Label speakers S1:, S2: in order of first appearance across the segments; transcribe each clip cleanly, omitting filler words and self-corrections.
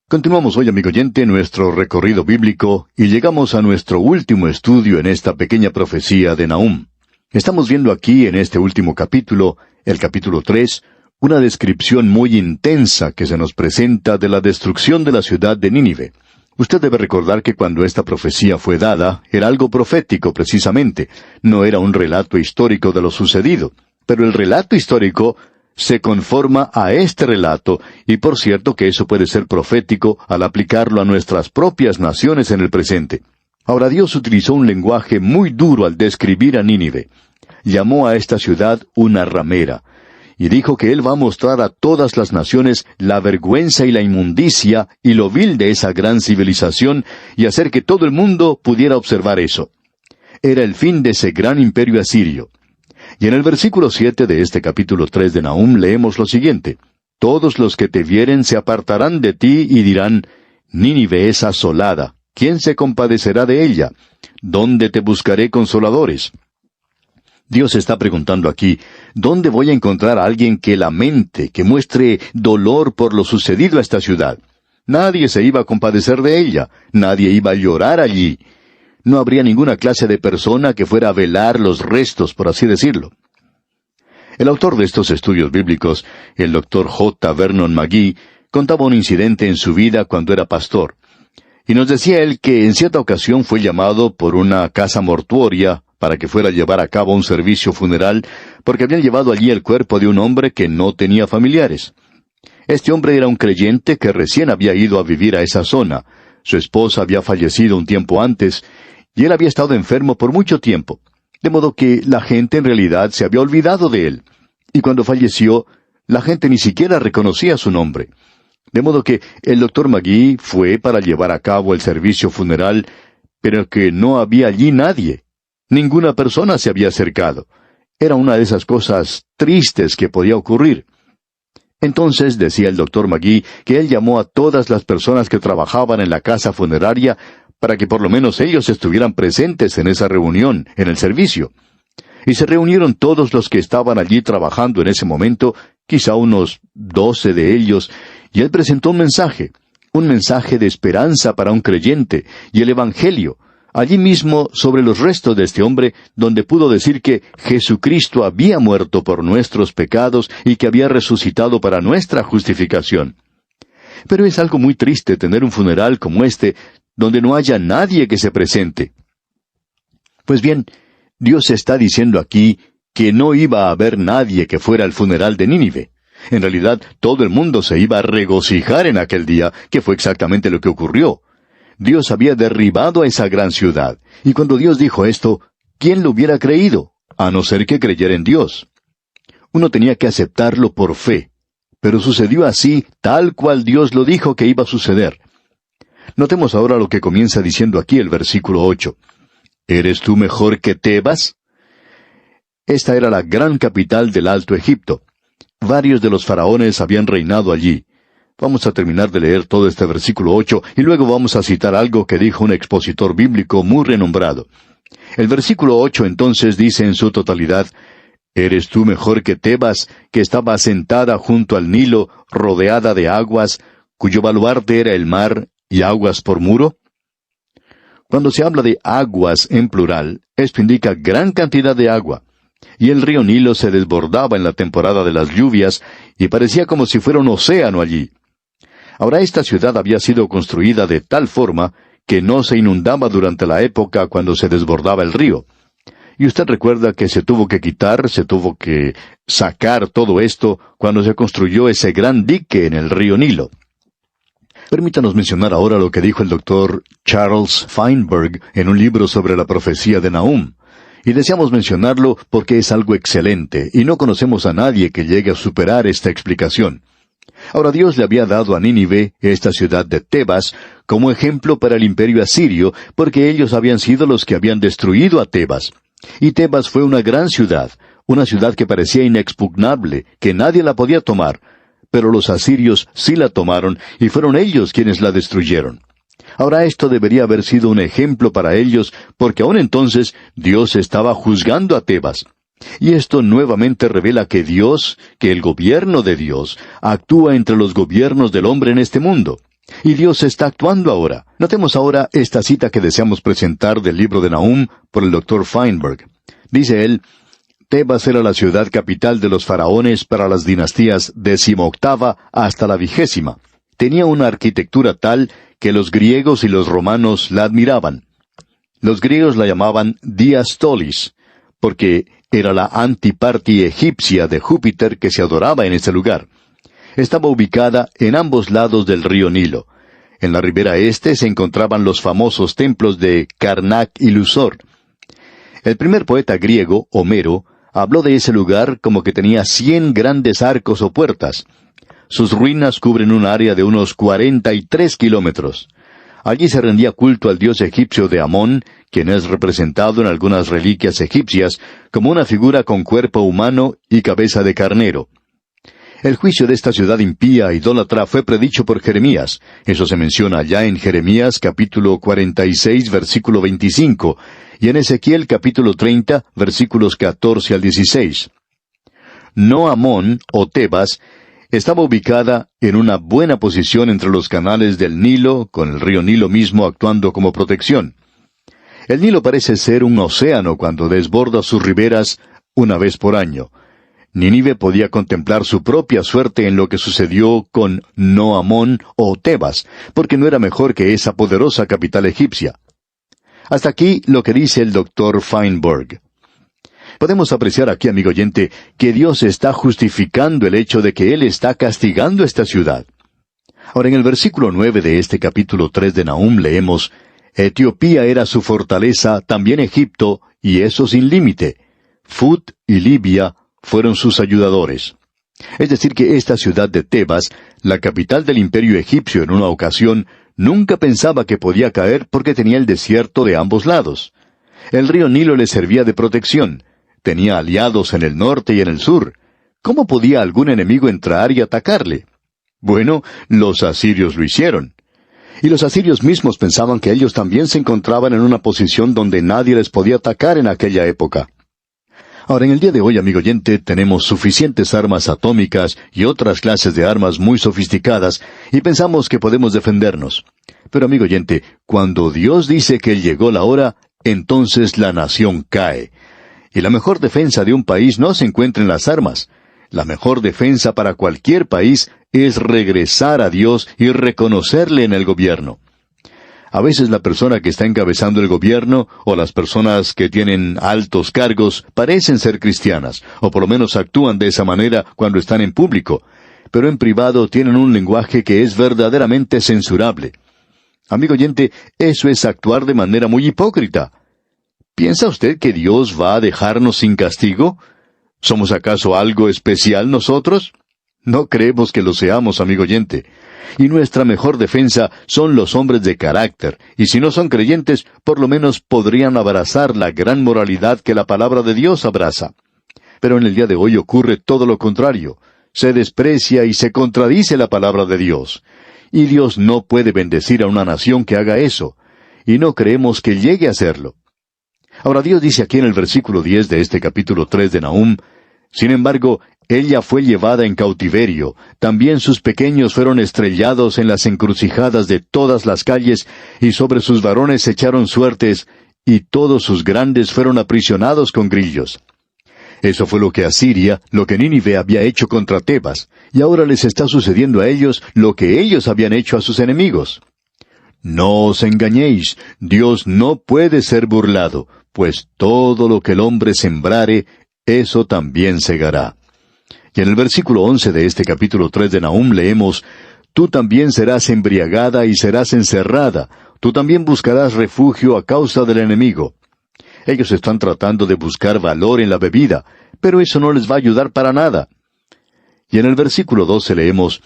S1: Continuamos hoy, amigo oyente, nuestro recorrido bíblico y llegamos a nuestro último estudio en esta pequeña profecía de Nahum. Estamos viendo aquí en este último capítulo, el capítulo 3, una descripción muy intensa que se nos presenta de la destrucción de la ciudad de Nínive. Usted debe recordar que cuando esta profecía fue dada, era algo profético precisamente, no era un relato histórico de lo sucedido, pero el relato histórico se conforma a este relato, y por cierto que eso puede ser profético al aplicarlo a nuestras propias naciones en el presente. Ahora Dios utilizó un lenguaje muy duro al describir a Nínive. Llamó a esta ciudad una ramera, y dijo que Él va a mostrar a todas las naciones la vergüenza y la inmundicia y lo vil de esa gran civilización, y hacer que todo el mundo pudiera observar eso. Era el fin de ese gran imperio asirio. Y en el versículo 7 de este capítulo 3 de Nahum leemos lo siguiente: Todos los que te vieren se apartarán de ti y dirán, Nínive es asolada, ¿quién se compadecerá de ella? ¿Dónde te buscaré consoladores? Dios está preguntando aquí, ¿dónde voy a encontrar a alguien que lamente, que muestre dolor por lo sucedido a esta ciudad? Nadie se iba a compadecer de ella, nadie iba a llorar allí. No habría ninguna clase de persona que fuera a velar los restos, por así decirlo. El autor de estos estudios bíblicos, el Dr. J. Vernon McGee, contaba un incidente en su vida cuando era pastor. Y nos decía él que en cierta ocasión fue llamado por una casa mortuoria para que fuera a llevar a cabo un servicio funeral, porque habían llevado allí el cuerpo de un hombre que no tenía familiares. Este hombre era un creyente que recién había ido a vivir a esa zona. Su esposa había fallecido un tiempo antes, y él había estado enfermo por mucho tiempo, de modo que la gente en realidad se había olvidado de él. Y cuando falleció, la gente ni siquiera reconocía su nombre. De modo que el Dr. McGee fue para llevar a cabo el servicio funeral, pero que no había allí nadie. Ninguna persona se había acercado. Era una de esas cosas tristes que podía ocurrir. Entonces decía el Dr. McGee que él llamó a todas las personas que trabajaban en la casa funeraria para que por lo menos ellos estuvieran presentes en esa reunión, en el servicio. Y se reunieron todos los que estaban allí trabajando en ese momento, quizá unos 12 de ellos, y él presentó un mensaje de esperanza para un creyente, y el Evangelio, allí mismo sobre los restos de este hombre, donde pudo decir que Jesucristo había muerto por nuestros pecados y que había resucitado para nuestra justificación. Pero es algo muy triste tener un funeral como este, donde no haya nadie que se presente. Pues bien, Dios está diciendo aquí que no iba a haber nadie que fuera al funeral de Nínive. En realidad, todo el mundo se iba a regocijar en aquel día, que fue exactamente lo que ocurrió. Dios había derribado a esa gran ciudad, y cuando Dios dijo esto, ¿quién lo hubiera creído? A no ser que creyera en Dios. Uno tenía que aceptarlo por fe, pero sucedió así, tal cual Dios lo dijo que iba a suceder. Notemos ahora lo que comienza diciendo aquí el versículo 8. ¿Eres tú mejor que Tebas? Esta era la gran capital del Alto Egipto. Varios de los faraones habían reinado allí. Vamos a terminar de leer todo este versículo 8 y luego vamos a citar algo que dijo un expositor bíblico muy renombrado. El versículo 8 entonces dice en su totalidad, ¿eres tú mejor que Tebas, que estaba asentada junto al Nilo, rodeada de aguas, cuyo baluarte era el mar, y aguas por muro? Cuando se habla de aguas en plural, esto indica gran cantidad de agua. Y el río Nilo se desbordaba en la temporada de las lluvias, y parecía como si fuera un océano allí. Ahora esta ciudad había sido construida de tal forma que no se inundaba durante la época cuando se desbordaba el río. Y usted recuerda que se tuvo que sacar todo esto cuando se construyó ese gran dique en el río Nilo. Permítanos mencionar ahora lo que dijo el Dr. Charles Feinberg en un libro sobre la profecía de Nahum. Y deseamos mencionarlo porque es algo excelente, y no conocemos a nadie que llegue a superar esta explicación. Ahora Dios le había dado a Nínive, esta ciudad de Tebas, como ejemplo para el imperio asirio, porque ellos habían sido los que habían destruido a Tebas. Y Tebas fue una gran ciudad, una ciudad que parecía inexpugnable, que nadie la podía tomar. Pero los asirios sí la tomaron, y fueron ellos quienes la destruyeron. Ahora esto debería haber sido un ejemplo para ellos, porque aún entonces Dios estaba juzgando a Tebas. Y esto nuevamente revela que Dios, que el gobierno de Dios, actúa entre los gobiernos del hombre en este mundo. Y Dios está actuando ahora. Notemos ahora esta cita que deseamos presentar del libro de Nahum por el Dr. Feinberg. Dice él: Tebas era la ciudad capital de los faraones para las dinastías 18ª hasta la 20ª. Tenía una arquitectura tal que los griegos y los romanos la admiraban. Los griegos la llamaban Diastolis, porque era la antiparti egipcia de Júpiter que se adoraba en ese lugar. Estaba ubicada en ambos lados del río Nilo. En la ribera este se encontraban los famosos templos de Karnak y Lusor. El primer poeta griego, Homero, habló de ese lugar como que tenía 100 grandes arcos o puertas. Sus ruinas cubren un área de unos 43 kilómetros. Allí se rendía culto al dios egipcio de Amón, quien es representado en algunas reliquias egipcias como una figura con cuerpo humano y cabeza de carnero. El juicio de esta ciudad impía e idólatra fue predicho por Jeremías. Eso se menciona allá en Jeremías capítulo 46, versículo 25, y en Ezequiel capítulo 30, versículos 14 al 16. No Amón, o Tebas, estaba ubicada en una buena posición entre los canales del Nilo, con el río Nilo mismo actuando como protección. El Nilo parece ser un océano cuando desborda sus riberas una vez por año. Nínive podía contemplar su propia suerte en lo que sucedió con No Amón o Tebas, porque no era mejor que esa poderosa capital egipcia. Hasta aquí lo que dice el Dr. Feinberg. Podemos apreciar aquí, amigo oyente, que Dios está justificando el hecho de que Él está castigando esta ciudad. Ahora, en el versículo 9 de este capítulo 3 de Nahum leemos: Etiopía era su fortaleza, también Egipto, y eso sin límite. Fut y Libia fueron sus ayudadores. Es decir, que esta ciudad de Tebas, la capital del imperio egipcio en una ocasión, nunca pensaba que podía caer porque tenía el desierto de ambos lados. El río Nilo le servía de protección. Tenía aliados en el norte y en el sur. ¿Cómo podía algún enemigo entrar y atacarle? Bueno, los asirios lo hicieron. Y los asirios mismos pensaban que ellos también se encontraban en una posición donde nadie les podía atacar en aquella época. Ahora, en el día de hoy, amigo oyente, tenemos suficientes armas atómicas y otras clases de armas muy sofisticadas, y pensamos que podemos defendernos. Pero, amigo oyente, cuando Dios dice que llegó la hora, entonces la nación cae. Y la mejor defensa de un país no se encuentra en las armas. La mejor defensa para cualquier país es regresar a Dios y reconocerle en el gobierno. A veces la persona que está encabezando el gobierno o las personas que tienen altos cargos parecen ser cristianas, o por lo menos actúan de esa manera cuando están en público, pero en privado tienen un lenguaje que es verdaderamente censurable. Amigo oyente, eso es actuar de manera muy hipócrita. ¿Piensa usted que Dios va a dejarnos sin castigo? ¿Somos acaso algo especial nosotros? No creemos que lo seamos, amigo oyente. Y nuestra mejor defensa son los hombres de carácter, y si no son creyentes, por lo menos podrían abrazar la gran moralidad que la palabra de Dios abraza. Pero en el día de hoy ocurre todo lo contrario. Se desprecia y se contradice la palabra de Dios. Y Dios no puede bendecir a una nación que haga eso. Y no creemos que llegue a hacerlo. Ahora Dios dice aquí en el versículo 10 de este capítulo 3 de Nahum: Sin embargo, ella fue llevada en cautiverio, también sus pequeños fueron estrellados en las encrucijadas de todas las calles, y sobre sus varones se echaron suertes, y todos sus grandes fueron aprisionados con grillos. Eso fue lo que Asiria, lo que Nínive había hecho contra Tebas, y ahora les está sucediendo a ellos lo que ellos habían hecho a sus enemigos. No os engañéis, Dios no puede ser burlado, pues todo lo que el hombre sembrare, eso también segará. Y en el versículo 11 de este capítulo 3 de Nahum leemos: Tú también serás embriagada y serás encerrada, tú también buscarás refugio a causa del enemigo. Ellos están tratando de buscar valor en la bebida, pero eso no les va a ayudar para nada. Y en el versículo 12 leemos: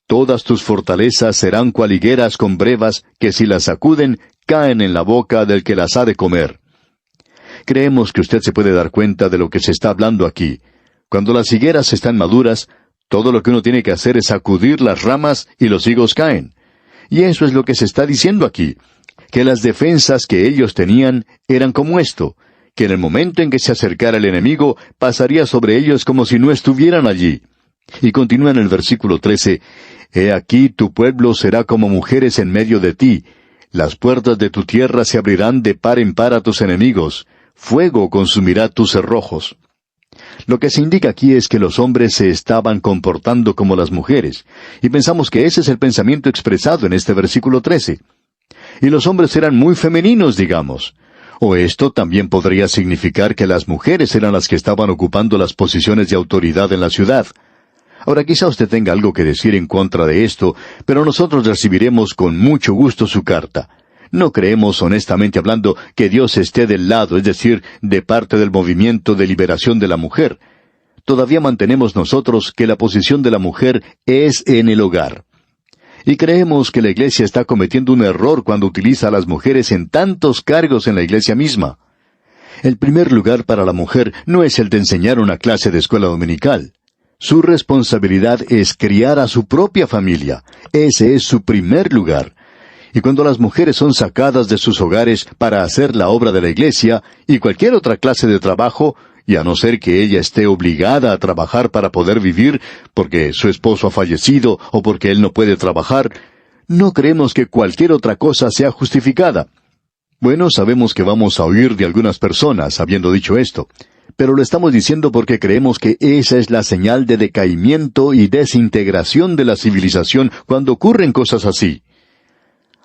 S1: Todas tus fortalezas serán cual higueras con brevas, que si las sacuden, caen en la boca del que las ha de comer. Creemos que usted se puede dar cuenta de lo que se está hablando aquí. Cuando las higueras están maduras, todo lo que uno tiene que hacer es sacudir las ramas y los higos caen. Y eso es lo que se está diciendo aquí, que las defensas que ellos tenían eran como esto, que en el momento en que se acercara el enemigo, pasaría sobre ellos como si no estuvieran allí. Y continúa en el versículo 13, He aquí tu pueblo será como mujeres en medio de ti. Las puertas de tu tierra se abrirán de par en par a tus enemigos. Fuego consumirá tus cerrojos. Lo que se indica aquí es que los hombres se estaban comportando como las mujeres, y pensamos que ese es el pensamiento expresado en este versículo 13. Y los hombres eran muy femeninos, digamos. O esto también podría significar que las mujeres eran las que estaban ocupando las posiciones de autoridad en la ciudad. Ahora quizá usted tenga algo que decir en contra de esto, pero nosotros recibiremos con mucho gusto su carta. No creemos, honestamente hablando, que Dios esté del lado, es decir, de parte del movimiento de liberación de la mujer. Todavía mantenemos nosotros que la posición de la mujer es en el hogar. Y creemos que la Iglesia está cometiendo un error cuando utiliza a las mujeres en tantos cargos en la Iglesia misma. El primer lugar para la mujer no es el de enseñar una clase de escuela dominical. Su responsabilidad es criar a su propia familia. Ese es su primer lugar. Y cuando las mujeres son sacadas de sus hogares para hacer la obra de la Iglesia y cualquier otra clase de trabajo, y a no ser que ella esté obligada a trabajar para poder vivir, porque su esposo ha fallecido o porque él no puede trabajar, no creemos que cualquier otra cosa sea justificada. Bueno, sabemos que vamos a oír de algunas personas habiendo dicho esto, pero lo estamos diciendo porque creemos que esa es la señal de decaimiento y desintegración de la civilización cuando ocurren cosas así.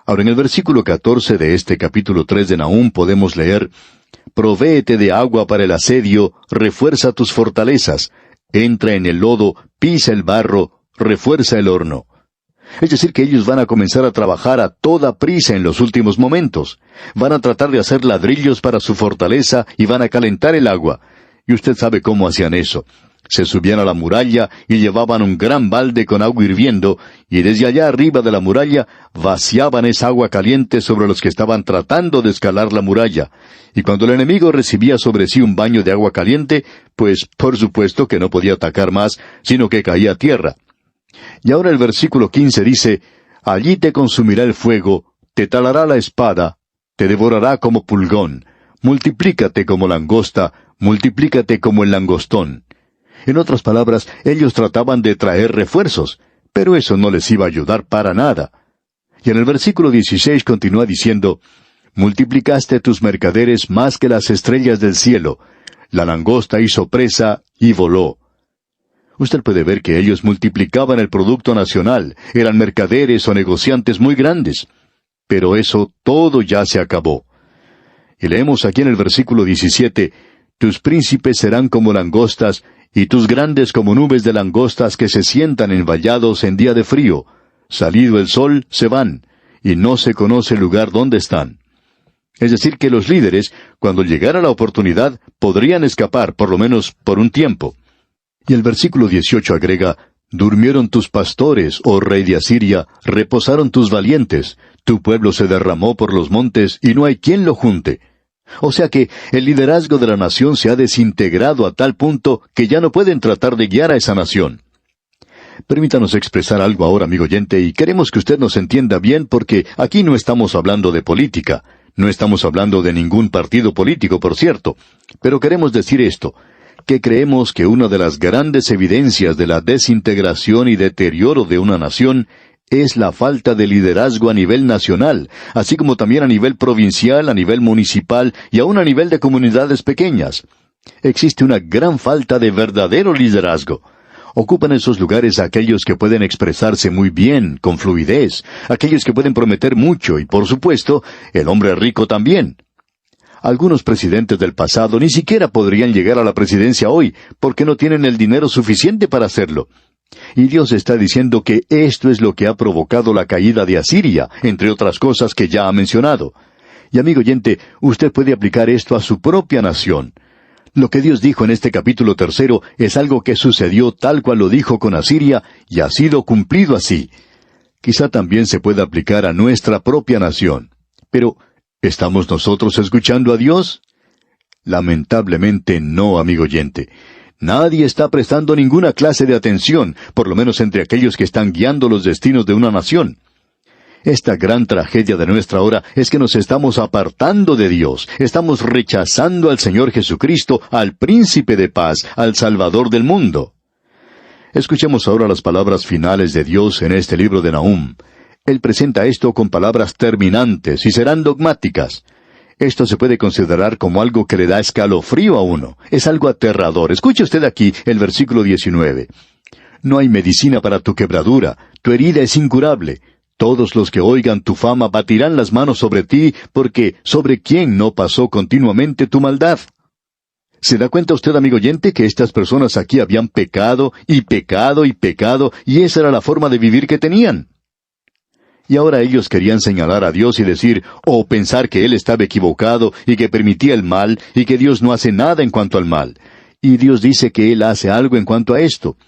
S1: Ahora, en el versículo 14 de este capítulo 3 de Nahum podemos leer: «Provéete de agua para el asedio, refuerza tus fortalezas, entra en el lodo, pisa el barro, refuerza el horno». Es decir, que ellos van a comenzar a trabajar a toda prisa en los últimos momentos. Van a tratar de hacer ladrillos para su fortaleza y van a calentar el agua. Y usted sabe cómo hacían eso. Se subían a la muralla y llevaban un gran balde con agua hirviendo, y desde allá arriba de la muralla vaciaban esa agua caliente sobre los que estaban tratando de escalar la muralla. Y cuando el enemigo recibía sobre sí un baño de agua caliente, pues por supuesto que no podía atacar más, sino que caía a tierra. Y ahora el versículo 15 dice: «Allí te consumirá el fuego, te talará la espada, te devorará como pulgón, multiplícate como langosta, multiplícate como el langostón». En otras palabras, ellos trataban de traer refuerzos, pero eso no les iba a ayudar para nada. Y en el versículo 16 continúa diciendo: «Multiplicaste tus mercaderes más que las estrellas del cielo, la langosta hizo presa y voló». Usted puede ver que ellos multiplicaban el producto nacional, eran mercaderes o negociantes muy grandes. Pero eso todo ya se acabó. Y leemos aquí en el versículo 17, «Tus príncipes serán como langostas, y tus grandes como nubes de langostas que se sientan en vallados en día de frío. Salido el sol, se van, y no se conoce el lugar donde están». Es decir, que los líderes, cuando llegara la oportunidad, podrían escapar, por lo menos por un tiempo. Y el versículo 18 agrega: «Durmieron tus pastores, oh rey de Asiria, reposaron tus valientes, tu pueblo se derramó por los montes, y no hay quien lo junte». O sea que el liderazgo de la nación se ha desintegrado a tal punto que ya no pueden tratar de guiar a esa nación. Permítanos expresar algo ahora, amigo oyente, y queremos que usted nos entienda bien porque aquí no estamos hablando de política, no estamos hablando de ningún partido político, por cierto, pero queremos decir esto, que creemos que una de las grandes evidencias de la desintegración y deterioro de una nación es la falta de liderazgo a nivel nacional, así como también a nivel provincial, a nivel municipal y aún a nivel de comunidades pequeñas. Existe una gran falta de verdadero liderazgo. Ocupan esos lugares aquellos que pueden expresarse muy bien, con fluidez, aquellos que pueden prometer mucho y, por supuesto, el hombre rico también. Algunos presidentes del pasado ni siquiera podrían llegar a la presidencia hoy, porque no tienen el dinero suficiente para hacerlo. Y Dios está diciendo que esto es lo que ha provocado la caída de Asiria, entre otras cosas que ya ha mencionado. Y amigo oyente, usted puede aplicar esto a su propia nación. Lo que Dios dijo en este capítulo 3 es algo que sucedió tal cual lo dijo con Asiria, y ha sido cumplido así. Quizá también se pueda aplicar a nuestra propia nación. Pero, ¿estamos nosotros escuchando a Dios? Lamentablemente no, amigo oyente. Nadie está prestando ninguna clase de atención, por lo menos entre aquellos que están guiando los destinos de una nación. Esta gran tragedia de nuestra hora es que nos estamos apartando de Dios, estamos rechazando al Señor Jesucristo, al Príncipe de Paz, al Salvador del mundo. Escuchemos ahora las palabras finales de Dios en este libro de Nahum. Él presenta esto con palabras terminantes y serán dogmáticas. Esto se puede considerar como algo que le da escalofrío a uno. Es algo aterrador. Escuche usted aquí el versículo 19. No hay medicina para tu quebradura, tu herida es incurable. Todos los que oigan tu fama batirán las manos sobre ti, porque ¿sobre quién no pasó continuamente tu maldad? ¿Se da cuenta usted, amigo oyente, que estas personas aquí habían pecado, y pecado, y pecado, y esa era la forma de vivir que tenían? Y ahora ellos querían señalar a Dios y decir, o pensar que Él estaba equivocado, y que permitía el mal, y que Dios no hace nada en cuanto al mal. Y Dios dice que Él hace algo en cuanto a esto.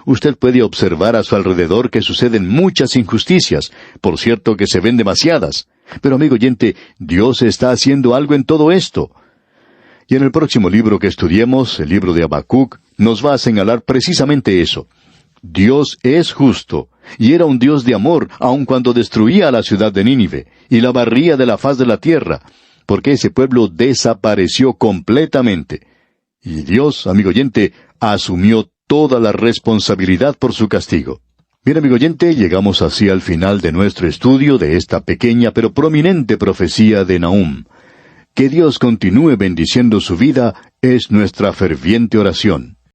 S1: Usted puede observar a su alrededor que suceden muchas injusticias, por cierto que se ven demasiadas. Pero amigo oyente, Dios está haciendo algo en todo esto. Y en el próximo libro que estudiemos, el libro de Habacuc, nos va a señalar precisamente eso. Dios es justo, y era un Dios de amor, aun cuando destruía a la ciudad de Nínive, y la barría de la faz de la tierra, porque ese pueblo desapareció completamente. Y Dios, amigo oyente, asumió toda la responsabilidad por su castigo. Bien, amigo oyente, llegamos así al final de nuestro estudio de esta pequeña pero prominente profecía de Nahum. Que Dios continúe bendiciendo su vida es nuestra ferviente oración.